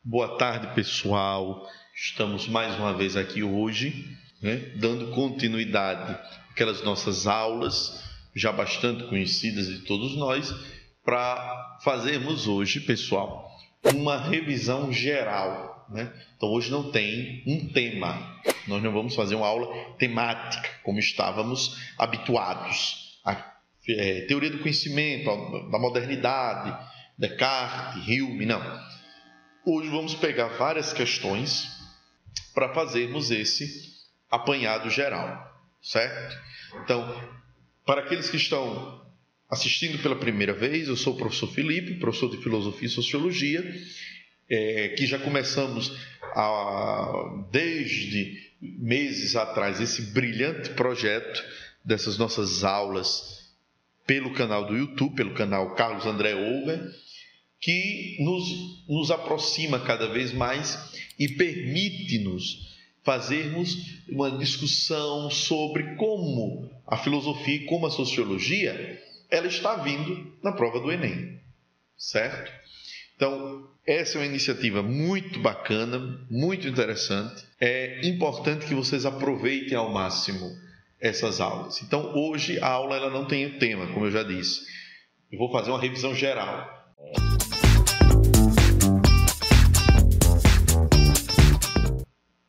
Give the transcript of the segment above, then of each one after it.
Boa tarde, pessoal. Estamos mais uma vez aqui hoje, dando continuidade àquelas nossas aulas, já bastante conhecidas de todos nós, para fazermos hoje, pessoal, uma revisão geral. Então, hoje não tem um tema. Nós não vamos fazer uma aula temática, como estávamos habituados. A teoria do conhecimento, da modernidade, Descartes, Hume, não. Hoje vamos pegar várias questões para fazermos esse apanhado geral, certo? Então, para aqueles que estão assistindo pela primeira vez, eu sou o professor Felipe, professor de Filosofia e Sociologia, que já começamos desde meses atrás esse brilhante projeto dessas nossas aulas pelo canal do YouTube, pelo canal Carlos André Over, que nos aproxima cada vez mais e permite-nos fazermos uma discussão sobre como a filosofia e como a sociologia ela está vindo na prova do Enem, certo? Então, essa é uma iniciativa muito bacana, muito interessante. É importante que vocês aproveitem ao máximo essas aulas. Então, hoje a aula ela não tem o tema, como eu já disse. Eu vou fazer uma revisão geral.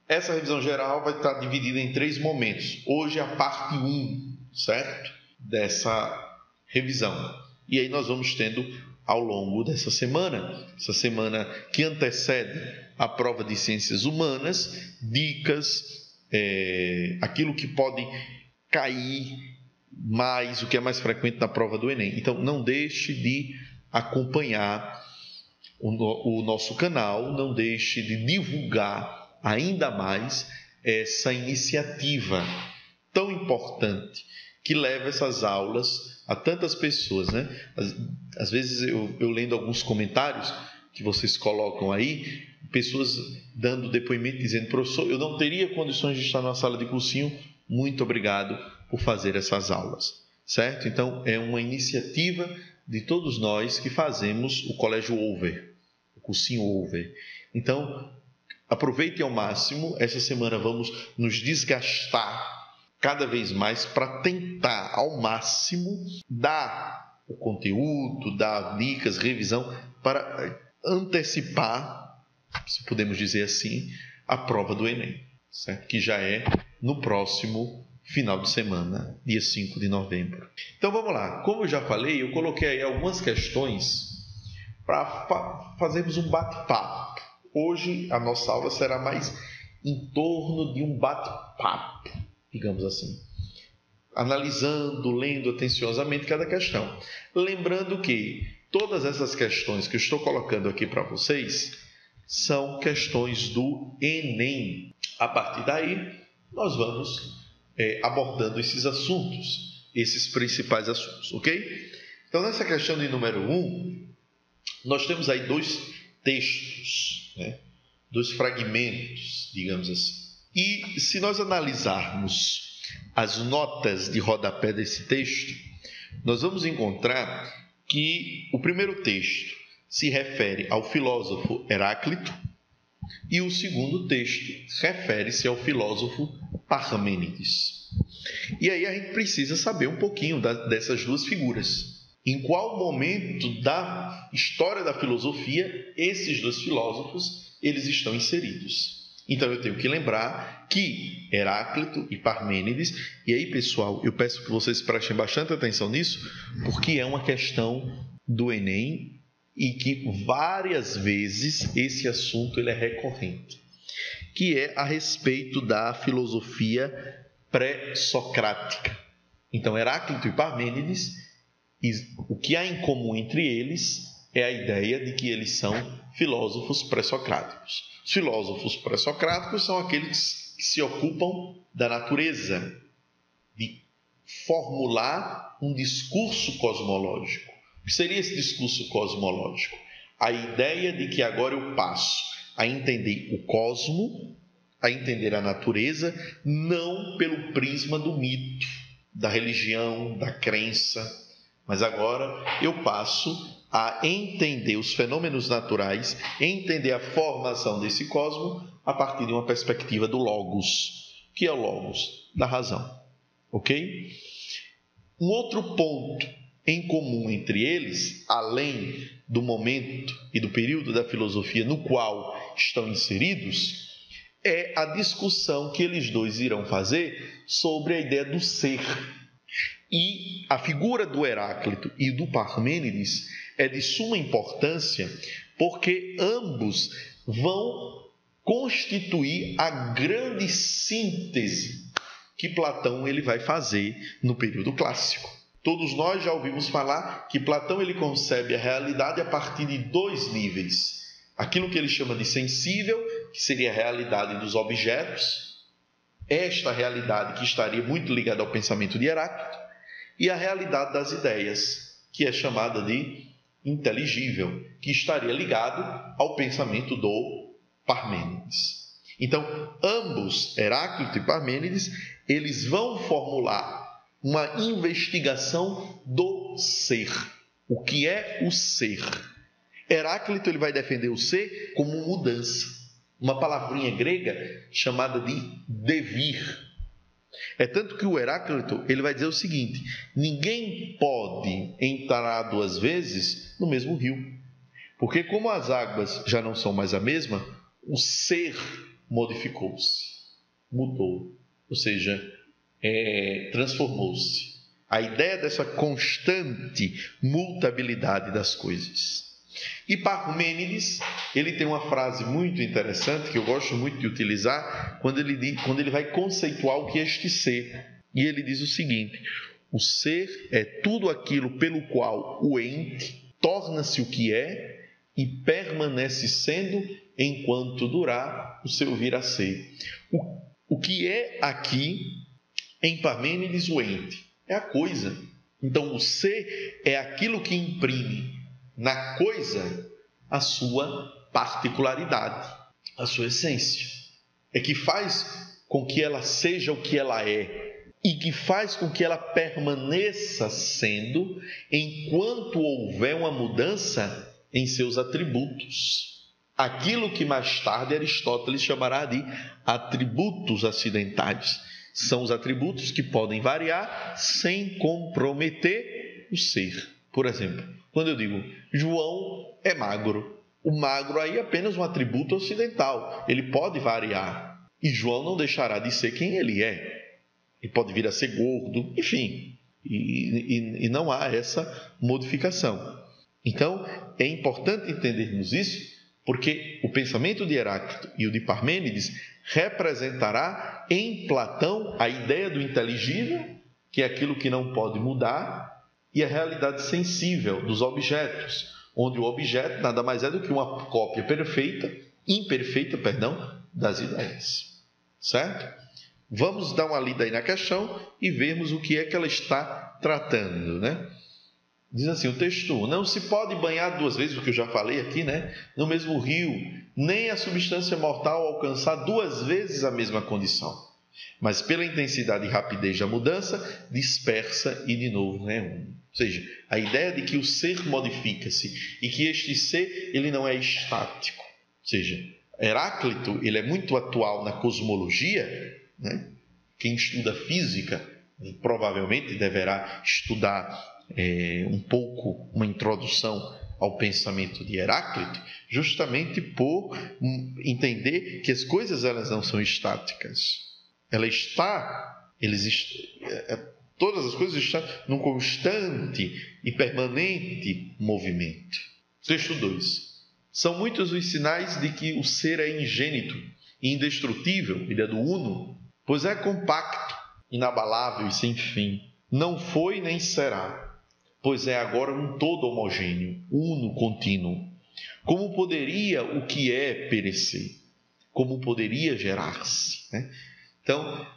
Essa revisão geral vai estar dividida em 3 momentos. Hoje é a parte 1, certo? Dessa revisão. E aí nós vamos tendo ao longo dessa semana, essa semana que antecede a prova de Ciências Humanas, dicas, aquilo que pode cair mais, o que é mais frequente na prova do Enem. Então, não deixe de acompanhar o nosso canal, não deixe de divulgar ainda mais essa iniciativa tão importante que leva essas aulas a tantas pessoas, Às vezes eu lendo alguns comentários que vocês colocam aí, pessoas dando depoimento dizendo: professor, eu não teria condições de estar na sala de cursinho, muito obrigado por fazer essas aulas, certo? Então é uma iniciativa de todos nós que fazemos o Colégio Over, o cursinho Over. Então, aproveite ao máximo. Essa semana vamos nos desgastar cada vez mais para tentar ao máximo dar o conteúdo, dar dicas, revisão para antecipar, se podemos dizer assim, a prova do Enem, certo? Que já é no próximo final de semana, dia 5 de novembro. Então vamos lá. Como eu já falei, eu coloquei aí algumas questões para fazermos um bate-papo. Hoje a nossa aula será mais em torno de um bate-papo, digamos assim, analisando, lendo atenciosamente cada questão. Lembrando que todas essas questões que eu estou colocando aqui para vocês são questões do Enem. A partir daí, nós vamos abordando esses assuntos, esses principais assuntos, ok? Então, nessa questão de número 1, nós temos aí 2 textos, 2 fragmentos, digamos assim. E se nós analisarmos as notas de rodapé desse texto, nós vamos encontrar que o primeiro texto se refere ao filósofo Heráclito e o segundo texto refere-se ao filósofo Parmênides. E aí a gente precisa saber um pouquinho dessas 2 figuras. Em qual momento da história da filosofia esses 2 filósofos eles estão inseridos? Então eu tenho que lembrar que Heráclito e Parmênides, e aí pessoal, eu peço que vocês prestem bastante atenção nisso, porque é uma questão do Enem e que várias vezes esse assunto ele é recorrente, que é a respeito da filosofia pré-socrática. Então Heráclito e Parmênides, o que há em comum entre eles é a ideia de que eles são filósofos pré-socráticos. Os filósofos pré-socráticos são aqueles que se ocupam da natureza, de formular um discurso cosmológico. O que seria esse discurso cosmológico? A ideia de que agora eu passo a entender o cosmo, a entender a natureza, não pelo prisma do mito, da religião, da crença, mas agora eu passo a entender os fenômenos naturais, entender a formação desse cosmos a partir de uma perspectiva do Logos, que é o Logos da razão. Ok? Um outro ponto em comum entre eles, além do momento e do período da filosofia no qual estão inseridos, é a discussão que eles dois irão fazer sobre a ideia do ser. E a figura do Heráclito e do Parmênides é de suma importância porque ambos vão constituir a grande síntese que Platão ele vai fazer no período clássico. Todos nós já ouvimos falar que Platão ele concebe a realidade a partir de dois níveis. Aquilo que ele chama de sensível, que seria a realidade dos objetos, esta realidade que estaria muito ligada ao pensamento de Heráclito, e a realidade das ideias, que é chamada de inteligível, que estaria ligado ao pensamento do Parmênides. Então, ambos, Heráclito e Parmênides, eles vão formular uma investigação do ser. O que é o ser? Heráclito ele vai defender o ser como mudança. Uma palavrinha grega chamada de devir. É tanto que o Heráclito ele vai dizer o seguinte: ninguém pode entrar duas vezes no mesmo rio. Porque como as águas já não são mais a mesma, o ser modificou-se, mudou, ou seja, transformou-se. A ideia dessa constante mutabilidade das coisas. E Parmênides, ele tem uma frase muito interessante que eu gosto muito de utilizar quando ele vai conceituar o que é este ser. E ele diz o seguinte: o ser é tudo aquilo pelo qual o ente torna-se o que é e permanece sendo enquanto durar o seu vir a ser. O que é aqui, em Parmênides, o ente? É a coisa. Então, o ser é aquilo que imprime na coisa a sua particularidade, a sua essência. É que faz com que ela seja o que ela é e que faz com que ela permaneça sendo enquanto houver uma mudança em seus atributos. Aquilo que mais tarde Aristóteles chamará de atributos acidentais. São os atributos que podem variar sem comprometer o ser. Por exemplo, quando eu digo João é magro, o magro aí é apenas um atributo ocidental. Ele pode variar. E João não deixará de ser quem ele é. Ele pode vir a ser gordo, enfim. E não há essa modificação. Então, é importante entendermos isso, porque o pensamento de Heráclito e o de Parmênides representará em Platão a ideia do inteligível, que é aquilo que não pode mudar, e a realidade sensível dos objetos, onde o objeto nada mais é do que uma cópia imperfeita, das ideias. Certo? Vamos dar uma lida aí na questão e vermos o que é que ela está tratando, né? Diz assim o texto: não se pode banhar duas vezes, o que eu já falei aqui, né? No mesmo rio, nem a substância mortal alcançar duas vezes a mesma condição. Mas pela intensidade e rapidez da mudança, dispersa e de novo reúne. Ou seja, a ideia de que o ser modifica-se e que este ser ele não é estático. Ou seja, Heráclito ele é muito atual na cosmologia, né? Quem estuda física provavelmente deverá estudar um pouco uma introdução ao pensamento de Heráclito, justamente por entender que as coisas elas não são estáticas. Todas as coisas estão num constante e permanente movimento. Texto 2. São muitos os sinais de que o ser é ingênito e indestrutível, ideia do uno, pois é compacto, inabalável e sem fim. Não foi nem será, pois é agora um todo homogêneo, uno, contínuo. Como poderia o que é perecer? Como poderia gerar-se? Né? Então,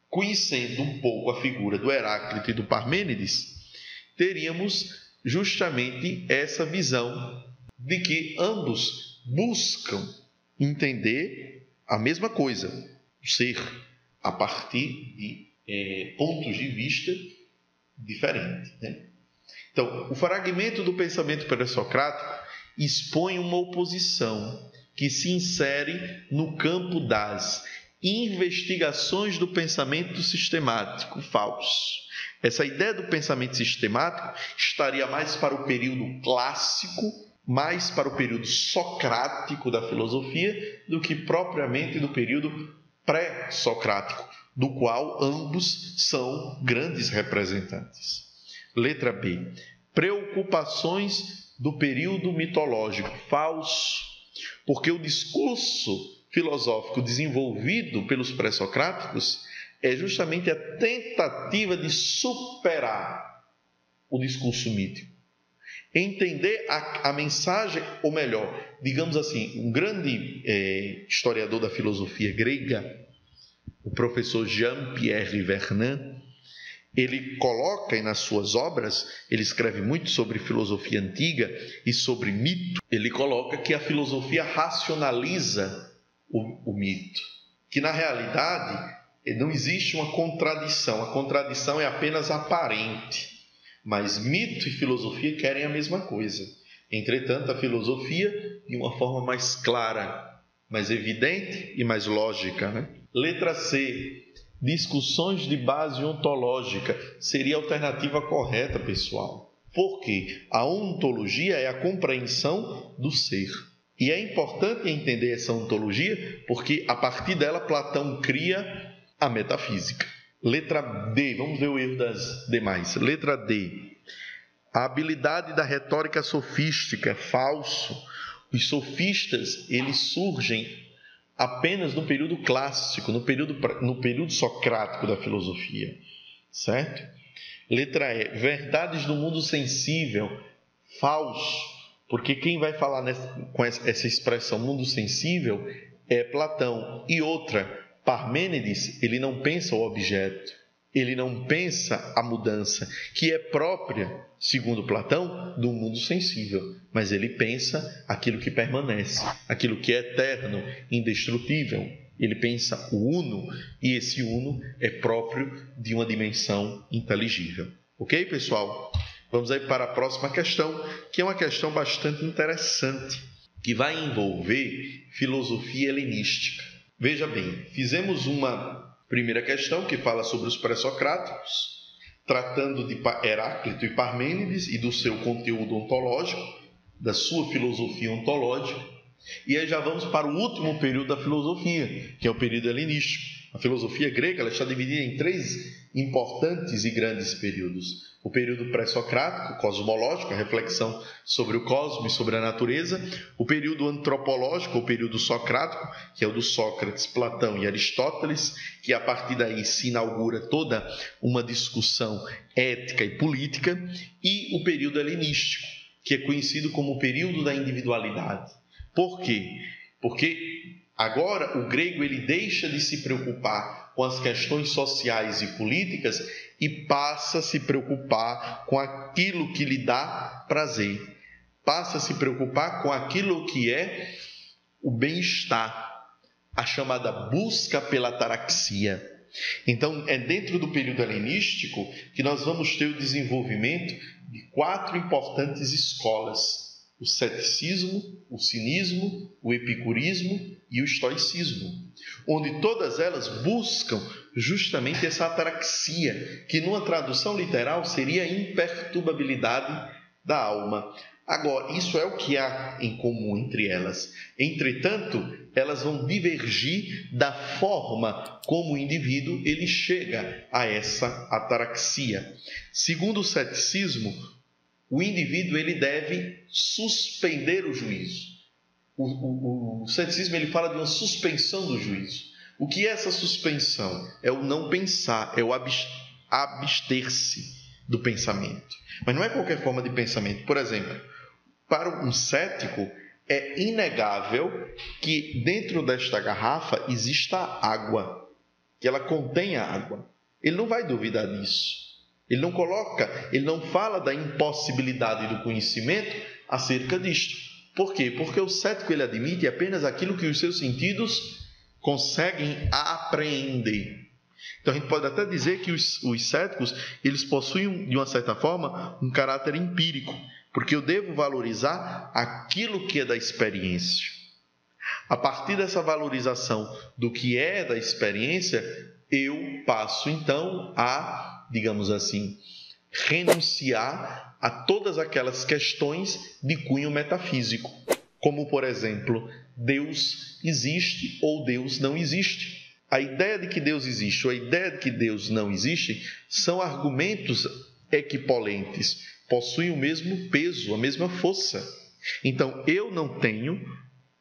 conhecendo um pouco a figura do Heráclito e do Parmênides, teríamos justamente essa visão de que ambos buscam entender a mesma coisa, o ser, a partir de pontos de vista diferentes. Né? Então, o fragmento do pensamento pré-socrático expõe uma oposição que se insere no campo das investigações do pensamento sistemático falso. Essa ideia do pensamento sistemático estaria mais para o período clássico, mais para o período socrático da filosofia, do que propriamente do período pré-socrático, do qual ambos são grandes representantes. Letra B. Preocupações do período mitológico falso, porque o discurso filosófico desenvolvido pelos pré-socráticos é justamente a tentativa de superar o discurso mítico. Entender a mensagem, ou melhor, digamos assim, um grande historiador da filosofia grega, o professor Jean-Pierre Vernant, ele coloca nas suas obras, ele escreve muito sobre filosofia antiga e sobre mito, ele coloca que a filosofia racionaliza o mito, que na realidade não existe uma contradição, a contradição é apenas aparente, mas mito e filosofia querem a mesma coisa. Entretanto, a filosofia de uma forma mais clara, mais evidente e mais lógica, né? Letra C. Discussões de base ontológica seria a alternativa correta, pessoal. Por quê? A ontologia é a compreensão do ser. E é importante entender essa ontologia porque, a partir dela, Platão cria a metafísica. Letra D. Vamos ver o erro das demais. Letra D. A habilidade da retórica sofística é falso. Os sofistas, eles surgem apenas no período clássico, no período socrático da filosofia, certo? Letra E. Verdades do mundo sensível, falso, porque quem vai falar com essa expressão mundo sensível é Platão. E outra, Parmênides, ele não pensa o objeto, ele não pensa a mudança, que é própria, segundo Platão, do mundo sensível, mas ele pensa aquilo que permanece, aquilo que é eterno, indestrutível. Ele pensa o uno, e esse uno é próprio de uma dimensão inteligível. Ok, pessoal? Vamos aí para a próxima questão, que é uma questão bastante interessante, que vai envolver filosofia helenística. Veja bem, fizemos uma primeira questão que fala sobre os pré-socráticos, tratando de Heráclito e Parmênides e do seu conteúdo ontológico, da sua filosofia ontológica. E aí já vamos para o último período da filosofia, que é o período helenístico. A filosofia grega ela está dividida em 3 importantes e grandes períodos. O período pré-socrático, cosmológico, a reflexão sobre o cosmos e sobre a natureza. O período antropológico, o período socrático, que é o do Sócrates, Platão e Aristóteles, que a partir daí se inaugura toda uma discussão ética e política. E o período helenístico, que é conhecido como o período da individualidade. Por quê? Porque agora o grego ele deixa de se preocupar com as questões sociais e políticas e passa a se preocupar com aquilo que lhe dá prazer. Passa a se preocupar com aquilo que é o bem-estar, a chamada busca pela ataraxia. Então, é dentro do período helenístico que nós vamos ter o desenvolvimento de 4 importantes escolas: o ceticismo, o cinismo, o epicurismo e o estoicismo, onde todas elas buscam justamente essa ataraxia, que numa tradução literal seria a imperturbabilidade da alma. Agora, isso é o que há em comum entre elas. Entretanto, elas vão divergir da forma como o indivíduo ele chega a essa ataraxia. Segundo o ceticismo, o indivíduo ele deve suspender o juízo. O ceticismo ele fala de uma suspensão do juízo. O que é essa suspensão? É o não pensar, é o abster-se do pensamento. Mas não é qualquer forma de pensamento. Por exemplo, para um cético é inegável que dentro desta garrafa exista água, que ela contenha água. Ele não vai duvidar disso. Ele não fala da impossibilidade do conhecimento acerca disto. Por quê? Porque o cético ele admite apenas aquilo que os seus sentidos conseguem apreender. Então a gente pode até dizer que os céticos, eles possuem, de uma certa forma, um caráter empírico, porque eu devo valorizar aquilo que é da experiência. A partir dessa valorização do que é da experiência, eu passo então a, digamos assim, renunciar a todas aquelas questões de cunho metafísico, como, por exemplo, Deus existe ou Deus não existe. A ideia de que Deus existe ou a ideia de que Deus não existe são argumentos equipolentes, possuem o mesmo peso, a mesma força. Então, eu não tenho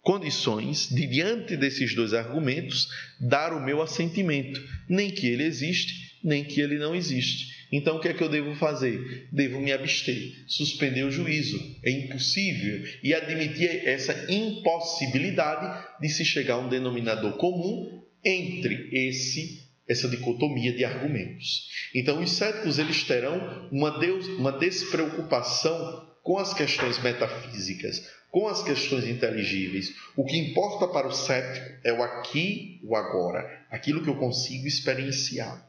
condições de, diante desses dois argumentos, dar o meu assentimento, nem que ele existe, nem que ele não existe. Então, o que é que eu devo fazer? Devo me abster, suspender o juízo. É impossível. E admitir essa impossibilidade de se chegar a um denominador comum entre essa dicotomia de argumentos. Então, os céticos eles terão uma despreocupação com as questões metafísicas, com as questões inteligíveis. O que importa para o cético é o aqui, o agora, aquilo que eu consigo experienciar.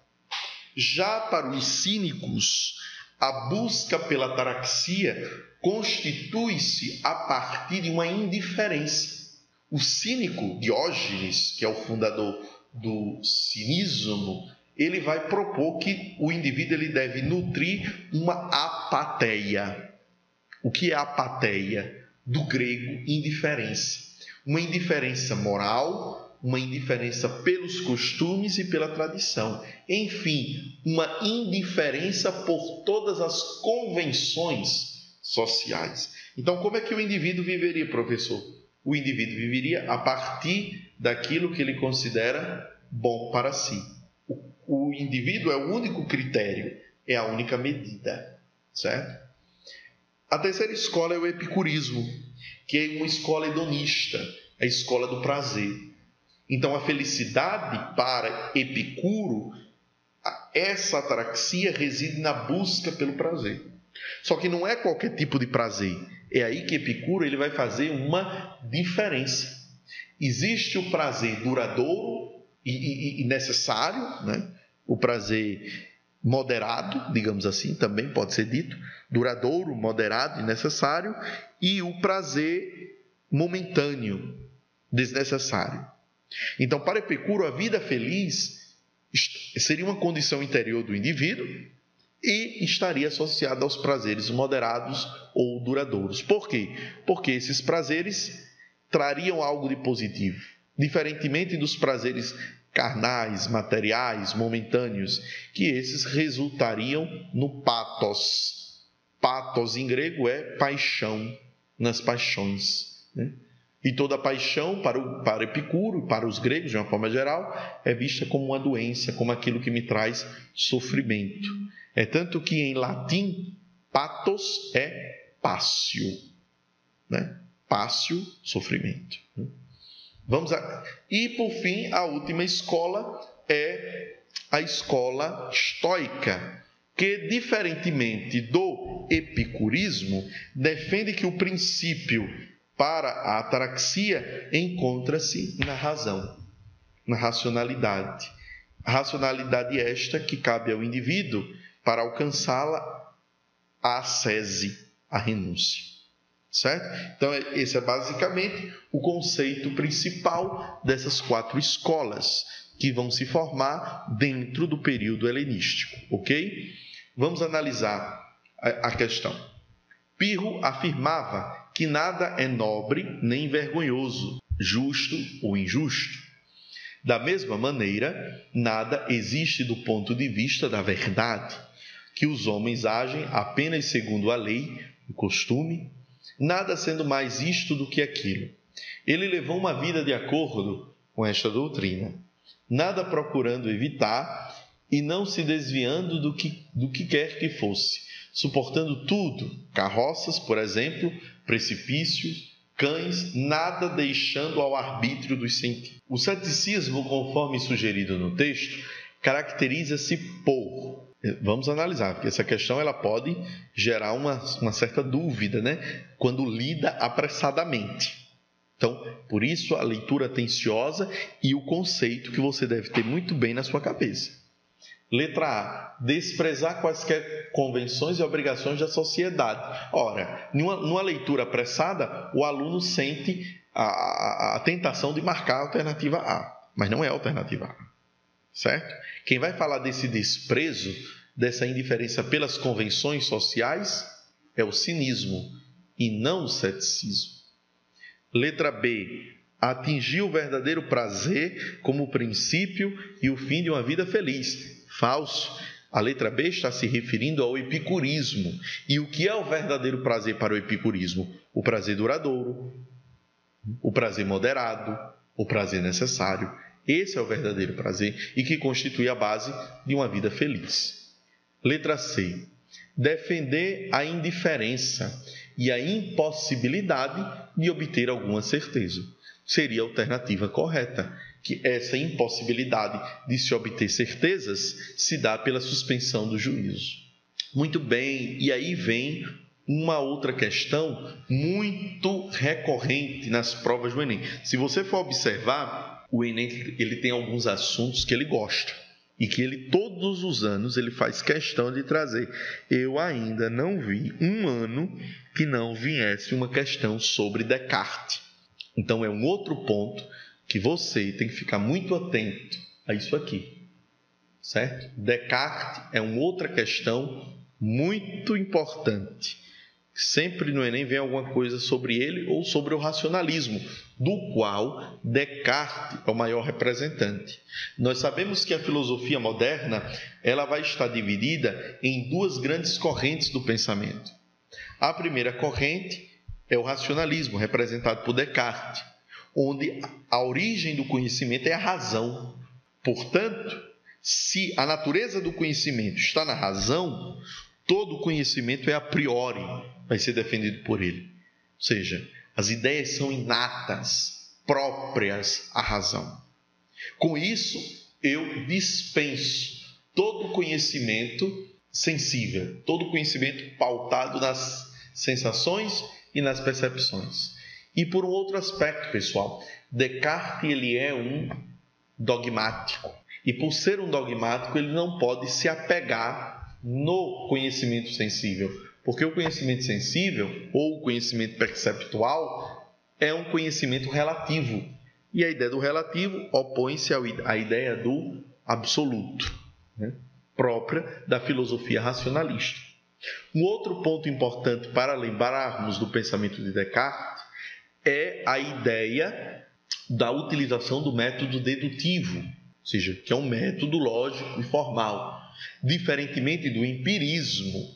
Já para os cínicos, a busca pela ataraxia constitui-se a partir de uma indiferença. O cínico, Diógenes, que é o fundador do cinismo, ele vai propor que o indivíduo ele deve nutrir uma apatheia. O que é apatheia? Do grego, indiferença. Uma indiferença moral, uma indiferença pelos costumes e pela tradição. Enfim, uma indiferença por todas as convenções sociais. Então, como é que o indivíduo viveria, professor? O indivíduo viveria a partir daquilo que ele considera bom para si. O indivíduo é o único critério, é a única medida, certo? A terceira escola é o epicurismo, que é uma escola hedonista, a escola do prazer. Então, a felicidade para Epicuro, essa ataraxia reside na busca pelo prazer. Só que não é qualquer tipo de prazer. É aí que Epicuro ele vai fazer uma diferença. Existe o prazer duradouro e necessário, né? O prazer moderado, digamos assim, também pode ser dito, duradouro, moderado e necessário, e o prazer momentâneo, desnecessário. Então, para Epicuro, a vida feliz seria uma condição interior do indivíduo e estaria associada aos prazeres moderados ou duradouros. Por quê? Porque esses prazeres trariam algo de positivo, diferentemente dos prazeres carnais, materiais, momentâneos, que esses resultariam no pathos. Pathos em grego é paixão, nas paixões, né? E toda paixão para Epicuro, para os gregos de uma forma geral, é vista como uma doença, como aquilo que me traz sofrimento. É tanto que em latim, pathos é passio, né? Passio, sofrimento. E por fim, a última escola é a escola estoica, que, diferentemente do epicurismo, defende que o princípio para a ataraxia encontra-se na razão, na racionalidade. A racionalidade esta que cabe ao indivíduo para alcançá-la a ascese, a renúncia. Certo? Então, esse é basicamente o conceito principal dessas 4 escolas que vão se formar dentro do período helenístico, ok? Vamos analisar a questão. Pirro afirmava que nada é nobre nem vergonhoso, justo ou injusto. Da mesma maneira, nada existe do ponto de vista da verdade, que os homens agem apenas segundo a lei, o costume, nada sendo mais isto do que aquilo. Ele levou uma vida de acordo com esta doutrina, nada procurando evitar e não se desviando do que quer que fosse, suportando tudo, carroças, por exemplo, precipícios, cães, nada deixando ao arbítrio dos sentidos. O ceticismo, conforme sugerido no texto, caracteriza-se por... Vamos analisar, porque essa questão ela pode gerar uma certa dúvida, né? Quando lida apressadamente. Então, por isso a leitura atenciosa e o conceito que você deve ter muito bem na sua cabeça. Letra A, desprezar quaisquer convenções e obrigações da sociedade. Ora, numa leitura apressada, o aluno sente a tentação de marcar a alternativa A, mas não é a alternativa A, certo? Quem vai falar desse desprezo, dessa indiferença pelas convenções sociais, é o cinismo e não o ceticismo. Letra B, atingir o verdadeiro prazer como o princípio e o fim de uma vida feliz. Falso. A letra B está se referindo ao epicurismo. E o que é o verdadeiro prazer para o epicurismo? O prazer duradouro, o prazer moderado, o prazer necessário. Esse é o verdadeiro prazer e que constitui a base de uma vida feliz. Letra C. Defender a indiferença e a impossibilidade de obter alguma certeza. Seria a alternativa correta, que essa impossibilidade de se obter certezas se dá pela suspensão do juízo. Muito bem, e aí vem uma outra questão muito recorrente nas provas do Enem. Se você for observar, o Enem ele tem alguns assuntos que ele gosta e que ele todos os anos ele faz questão de trazer. Eu ainda não vi um ano que não viesse uma questão sobre Descartes. Então é um outro ponto que você tem que ficar muito atento a isso aqui, certo? Descartes é uma outra questão muito importante. Sempre no Enem vem alguma coisa sobre ele ou sobre o racionalismo, do qual Descartes é o maior representante. Nós sabemos que a filosofia moderna ela vai estar dividida em duas grandes correntes do pensamento. A primeira corrente é o racionalismo, representado por Descartes, onde a origem do conhecimento é a razão. Portanto, se a natureza do conhecimento está na razão, todo conhecimento é a priori, vai ser defendido por ele. Ou seja, as ideias são inatas, próprias à razão. Com isso, eu dispenso todo conhecimento sensível, todo conhecimento pautado nas sensações e nas percepções. E por um outro aspecto, pessoal, Descartes ele é um dogmático. E por ser um dogmático, ele não pode se apegar no conhecimento sensível. Porque o conhecimento sensível, ou o conhecimento perceptual, é um conhecimento relativo. E a ideia do relativo opõe-se à ideia do absoluto, né? Própria da filosofia racionalista. Um outro ponto importante para lembrarmos do pensamento de Descartes é a ideia da utilização do método dedutivo, ou seja, que é um método lógico e formal, diferentemente do empirismo,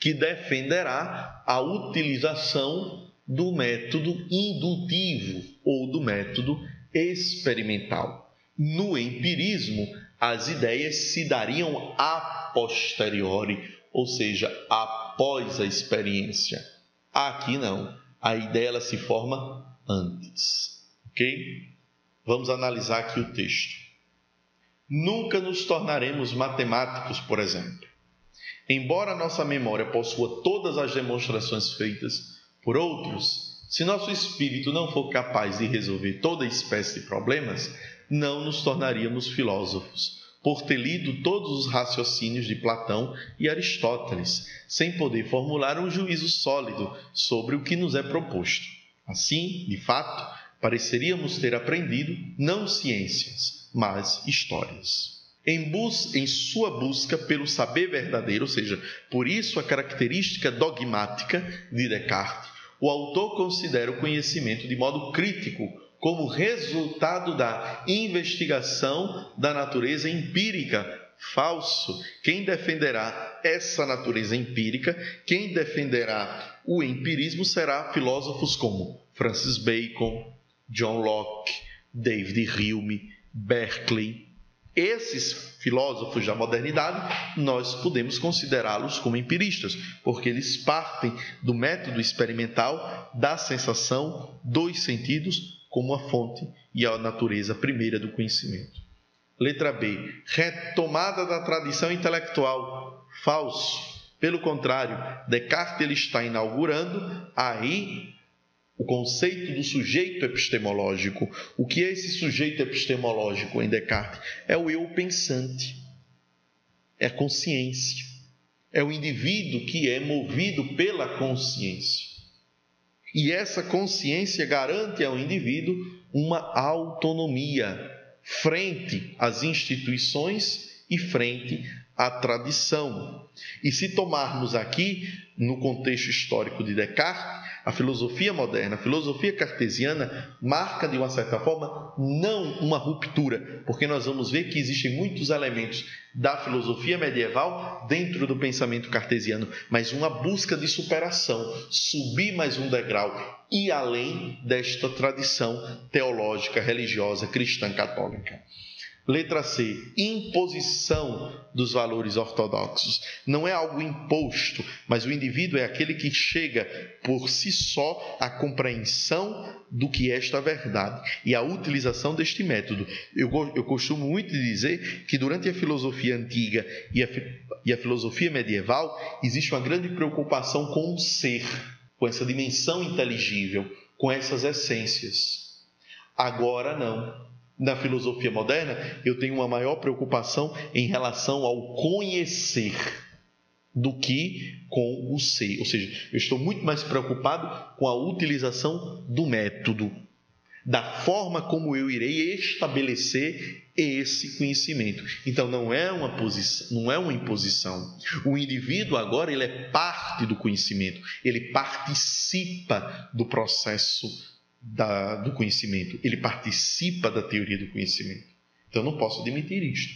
que defenderá a utilização do método indutivo ou do método experimental. No empirismo, as ideias se dariam a posteriori, ou seja, após a experiência. Aqui não. A ideia ela se forma antes. Ok? Vamos analisar aqui o texto. Nunca nos tornaremos matemáticos, por exemplo. Embora nossa memória possua todas as demonstrações feitas por outros, se nosso espírito não for capaz de resolver toda espécie de problemas, não nos tornaríamos filósofos, por ter lido todos os raciocínios de Platão e Aristóteles, sem poder formular um juízo sólido sobre o que nos é proposto. Assim, de fato, pareceríamos ter aprendido não ciências, mas histórias. Em sua busca pelo saber verdadeiro, ou seja, por isso a característica dogmática de Descartes, o autor considera o conhecimento de modo crítico como resultado da investigação da natureza empírica. Falso. Quem defenderá essa natureza empírica, quem defenderá o empirismo será filósofos como Francis Bacon, John Locke, David Hume, Berkeley. Esses filósofos da modernidade, nós podemos considerá-los como empiristas, porque eles partem do método experimental da sensação dos sentidos como a fonte e a natureza primeira do conhecimento. Letra B. Retomada da tradição intelectual. Falso. Pelo contrário, Descartes ele está inaugurando aí o conceito do sujeito epistemológico. O que é esse sujeito epistemológico em Descartes? É o eu pensante. É a consciência. É o indivíduo que é movido pela consciência. E essa consciência garante ao indivíduo uma autonomia frente às instituições e frente à tradição. E se tomarmos aqui, no contexto histórico de Descartes, a filosofia moderna, a filosofia cartesiana, marca de uma certa forma não uma ruptura, porque nós vamos ver que existem muitos elementos da filosofia medieval dentro do pensamento cartesiano, mas uma busca de superação, subir mais um degrau e além desta tradição teológica, religiosa, cristã, católica. Letra C, imposição dos valores ortodoxos. Não é algo imposto, mas o indivíduo é aquele que chega por si só à compreensão do que é esta verdade e a utilização deste método. Eu costumo muito dizer que durante a filosofia antiga e a filosofia medieval existe uma grande preocupação com o ser, com essa dimensão inteligível, com essas essências. Agora não. Na filosofia moderna, eu tenho uma maior preocupação em relação ao conhecer do que com o ser. Ou seja, eu estou muito mais preocupado com a utilização do método, da forma como eu irei estabelecer esse conhecimento. Então, não é uma imposição. O indivíduo agora ele é parte do conhecimento, ele participa do processo do conhecimento, ele participa da teoria do conhecimento. Então, eu não posso admitir isto.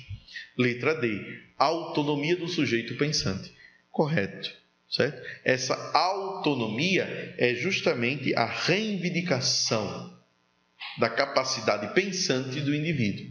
Letra D, autonomia do sujeito pensante. Correto, certo? Essa autonomia é justamente a reivindicação da capacidade pensante do indivíduo,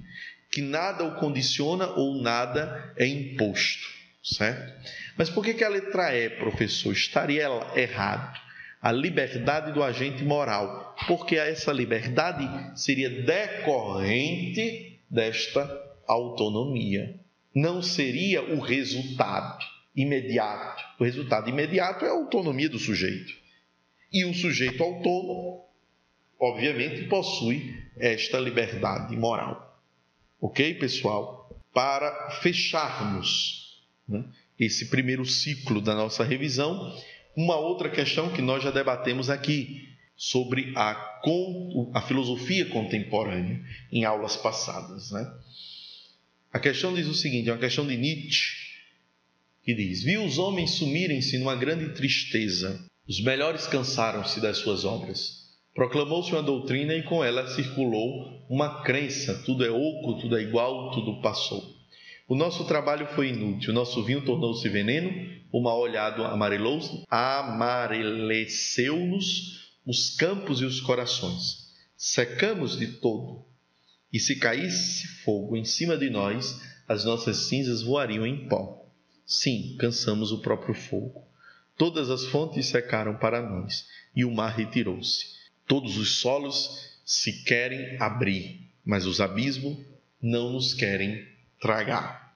que nada o condiciona ou nada é imposto, certo? Mas por que a letra E, professor, estaria errado? A liberdade do agente moral, porque essa liberdade seria decorrente desta autonomia. Não seria o resultado imediato. O resultado imediato é a autonomia do sujeito. E o sujeito autônomo, obviamente, possui esta liberdade moral. Ok, pessoal? Para fecharmos, né, esse primeiro ciclo da nossa revisão, uma outra questão que nós já debatemos aqui, sobre a filosofia contemporânea, em aulas passadas, né? A questão diz o seguinte, é uma questão de Nietzsche, que diz: vi os homens sumirem-se numa grande tristeza, os melhores cansaram-se das suas obras. Proclamou-se uma doutrina e com ela circulou uma crença, tudo é oco, tudo é igual, tudo passou. O nosso trabalho foi inútil, o nosso vinho tornou-se veneno, o mal olhado amareleceu-nos os campos e os corações. Secamos de todo, e se caísse fogo em cima de nós, as nossas cinzas voariam em pó. Sim, cansamos o próprio fogo. Todas as fontes secaram para nós, e o mar retirou-se. Todos os solos se querem abrir, mas os abismos não nos querem tragar.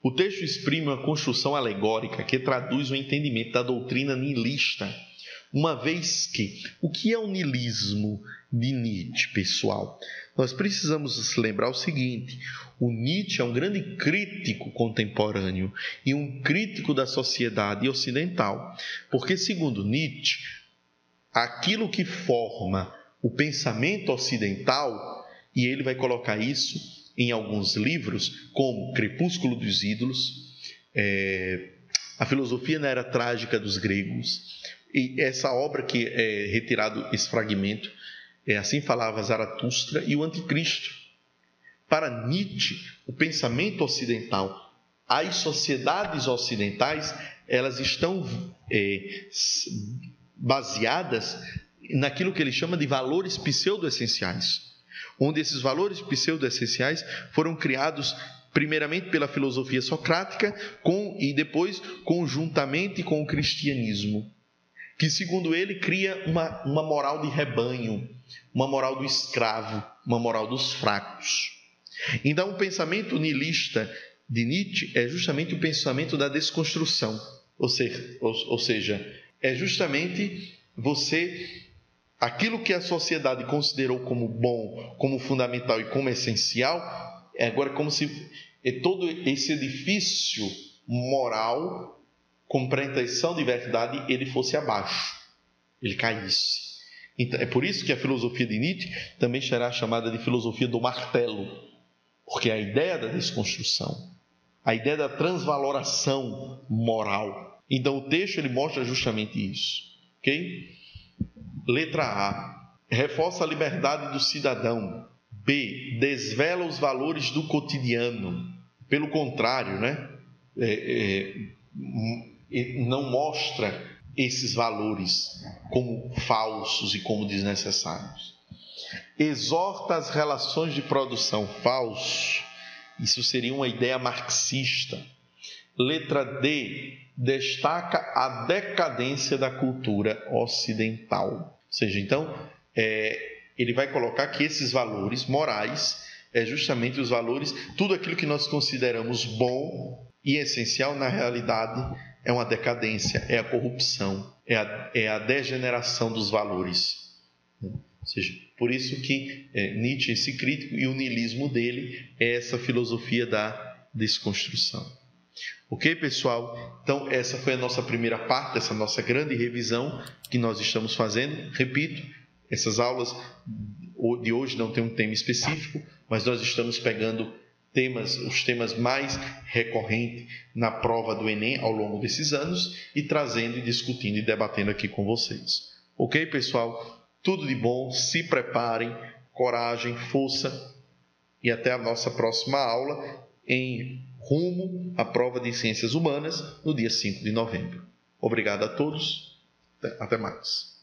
O texto exprime uma construção alegórica que traduz o entendimento da doutrina nihilista, uma vez que o que é o niilismo de Nietzsche, pessoal? Nós precisamos lembrar o seguinte: o Nietzsche é um grande crítico contemporâneo e um crítico da sociedade ocidental, porque, segundo Nietzsche, aquilo que forma o pensamento ocidental, e ele vai colocar isso em alguns livros, como Crepúsculo dos Ídolos, A Filosofia na Era Trágica dos Gregos, e essa obra que é retirado esse fragmento, Assim Falava Zaratustra e o Anticristo. Para Nietzsche, o pensamento ocidental, as sociedades ocidentais, elas estão baseadas naquilo que ele chama de valores pseudo-essenciais, onde esses valores pseudo-essenciais foram criados primeiramente pela filosofia socrática e depois conjuntamente com o cristianismo, que, segundo ele, cria uma moral de rebanho, uma moral do escravo, uma moral dos fracos. Então, o pensamento nihilista de Nietzsche é justamente o pensamento da desconstrução, ou seja, é justamente aquilo que a sociedade considerou como bom, como fundamental e como essencial, é agora como se todo esse edifício moral, com pretensão de verdade, ele fosse abaixo, ele caísse. Então, é por isso que a filosofia de Nietzsche também será chamada de filosofia do martelo, porque a ideia da desconstrução, a ideia da transvaloração moral. Então o texto ele mostra justamente isso, ok? Letra A, reforça a liberdade do cidadão. B, desvela os valores do cotidiano. Pelo contrário, né? Não mostra esses valores como falsos e como desnecessários. Exorta as relações de produção. Falso. Isso seria uma ideia marxista. Letra D, destaca a decadência da cultura ocidental. Ou seja, então, ele vai colocar que esses valores morais é justamente os valores, tudo aquilo que nós consideramos bom e essencial, na realidade, é uma decadência, é a corrupção, é a degeneração dos valores. Ou seja, por isso que Nietzsche, esse crítico, e o niilismo dele é essa filosofia da desconstrução. Ok, pessoal? Então, essa foi a nossa primeira parte, dessa nossa grande revisão que nós estamos fazendo. Repito, essas aulas de hoje não tem um tema específico, mas nós estamos pegando os temas mais recorrentes na prova do Enem ao longo desses anos e trazendo, discutindo e debatendo aqui com vocês. Ok, pessoal? Tudo de bom, se preparem, coragem, força e até a nossa próxima aula em rumo à prova de Ciências Humanas no dia 5 de novembro. Obrigado a todos, até mais.